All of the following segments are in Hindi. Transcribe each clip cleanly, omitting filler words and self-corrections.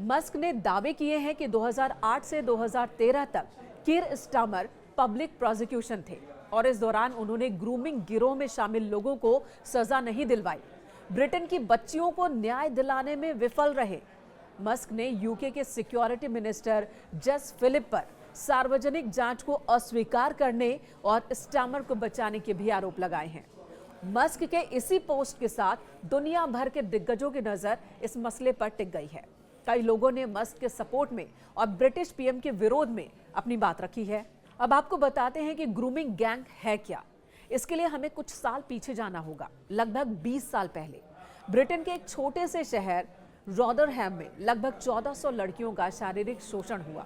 मस्क ने दावे किए हैं कि 2008 से 2013 तक कीर स्टामर पब्लिक प्रोसिक्यूशन थे और इस दौरान उन्होंने ग्रूमिंग गिरोह में शामिल लोगों को सजा नहीं दिलवाई। ब्रिटेन की बच्चियों को न्याय दिलाने में विफल रहे। मस्क ने यूके के सिक्योरिटी मिनिस्टर जेस फिलिप पर सार्वजनिक जांच को अस्वीकार करने और स्टामर को बचाने के भी आरोप लगाए हैं। मस्क के इसी पोस्ट के साथ दुनिया भर के दिग्गजों की नजर इस मसले पर टिक गई है। कई लोगों ने मस्क के सपोर्ट में और ब्रिटिश पीएम के विरोध में अपनी बात रखी है। अब आपको बताते हैं कि ग्रूमिंग गैंग है क्या। इसके लिए हमें कुछ साल पीछे जाना होगा। लगभग 20 साल पहले ब्रिटेन के एक छोटे से शहर रॉदरहैम में लगभग 1400 लड़कियों का शारीरिक शोषण हुआ।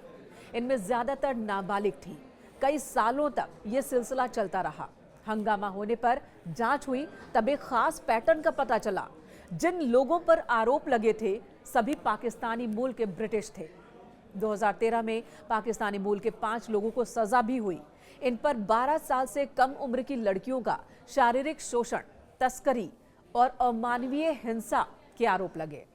इनमें ज्यादातर नाबालिग थी। कई सालों तक ये सिलसिला चलता रहा। हंगामा होने पर जांच हुई, तब एक खास पैटर्न का पता चला। जिन लोगों पर आरोप लगे थे सभी पाकिस्तानी मूल के ब्रिटिश थे। 2013 में पाकिस्तानी मूल के 5 लोगों को सजा भी हुई। इन पर 12 साल से कम उम्र की लड़कियों का शारीरिक शोषण, तस्करी और अमानवीय हिंसा के आरोप लगे।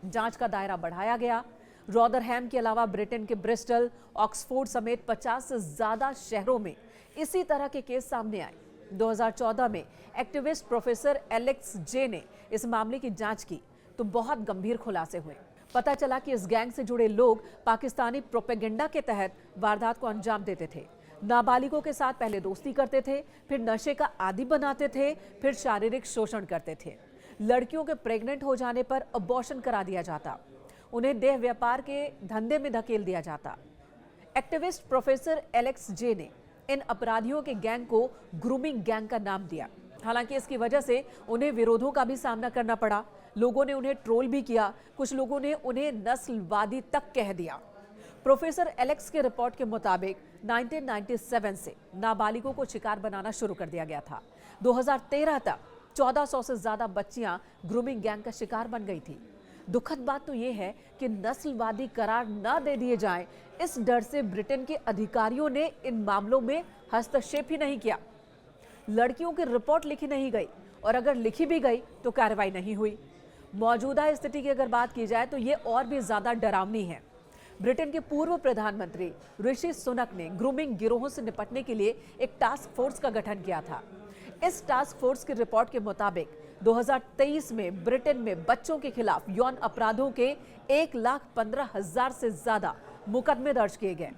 जांच का दायरा बढ़ाया गया। रॉदरहैम के अलावा ब्रिटेन के ब्रिस्टल, ऑक्सफोर्ड समेत 50 से ज्यादा शहरों में इसी तरह के केस सामने आए। 2014 में एक्टिविस्ट प्रोफेसर एलेक्स जे ने इस मामले की जांच की तो बहुत गंभीर खुलासे हुए। पता चला कि इस गैंग से जुड़े लोग पाकिस्तानी प्रोपेगेंडा के तहत वारदात को अंजाम देते थे। नाबालिगों के साथ पहले दोस्ती करते थे, फिर नशे का आदी बनाते थे, फिर शारीरिक शोषण करते थे। लड़कियों के प्रेग्नेंट हो जाने पर अबॉर्शन करा दिया जाता। उन्हें देह व्यापार के धंधे में धकेल दिया जाता। एक्टिविस्ट प्रोफेसर एलेक्स जे ने इन अपराधियों के गैंग को ग्रूमिंग गैंग का नाम दिया। हालांकि इसकी वजह से उन्हें विरोधों का भी सामना करना पड़ा। लोगों ने उन्हें ट्रोल भी किया। कुछ लोगों ने उन्हें नस्लवादी तक कह दिया। प्रोफेसर एलेक्स के रिपोर्ट के मुताबिक 1997 से नाबालिगों को शिकार बनाना शुरू कर दिया गया था। 2013 तक 1400 से ज्यादा बच्चियां ग्रूमिंग गैंग का शिकार बन गई थी। दुखद बात तो यह है कि नस्लवादी करार न दे दिए जाएं, इस डर से ब्रिटेन के अधिकारियों ने इन मामलों में हस्तक्षेप ही नहीं किया। लड़कियों की रिपोर्ट लिखी नहीं गई और अगर लिखी भी गई तो कार्रवाई नहीं हुई। मौजूदा स्थिति की अगर बात की जाए तो ये और भी ज्यादा डरावनी है। ब्रिटेन के पूर्व प्रधानमंत्री ऋषि सुनक ने ग्रूमिंग गिरोहों से निपटने के लिए एक टास्क फोर्स का गठन किया था। इस टास्क फोर्स की रिपोर्ट के मुताबिक 2023 में ब्रिटेन में बच्चों के खिलाफ यौन अपराधों के 1,15,000 से ज्यादा मुकदमे दर्ज किए गए।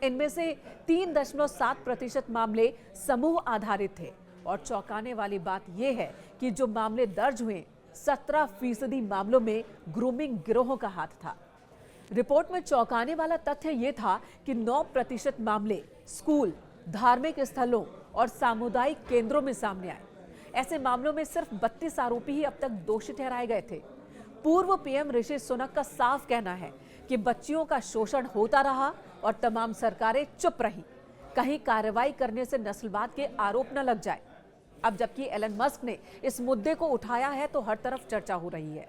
इनमें से 3.7% मामले समूह आधारित थे और चौंकाने वाली बात यह है कि जो मामले दर्ज हुए 17% मामलों में ग्रूमिंग गिरोहों का हाथ था। रिपोर्ट में चौंकाने वाला तथ्य यह था कि 9% मामले स्कूल, धार्मिक स्थलों और सामुदायिक केंद्रों में सामने आए। ऐसे मामलों में सिर्फ 32 आरोपी ही अब तक दोषी ठहराए गए थे। पूर्व पीएम ऋषि सुनक का साफ कहना है कि बच्चियों का शोषण होता रहा और तमाम सरकारें चुप रहीं, कहीं कार्रवाई करने से नस्लवाद के आरोप न लग जाए। अब जबकि एलन मस्क ने इस मुद्दे को उठाया है तो हर तरफ चर्चा हो रही है।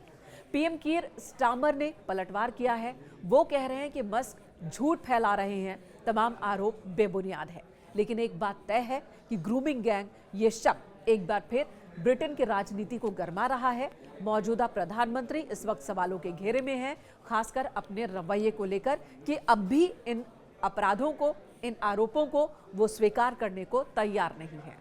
पीएम कीर स्टामर ने पलटवार किया है। वो कह रहे हैं कि मस्क झूठ फैला रहे हैं, तमाम आरोप बेबुनियाद है। लेकिन एक बात तय है कि ग्रूमिंग गैंग, ये शब्द एक बार फिर ब्रिटेन की राजनीति को गरमा रहा है। मौजूदा प्रधानमंत्री इस वक्त सवालों के घेरे में हैं, खासकर अपने रवैये को लेकर कि अब भी इन अपराधों को, इन आरोपों को वो स्वीकार करने को तैयार नहीं है।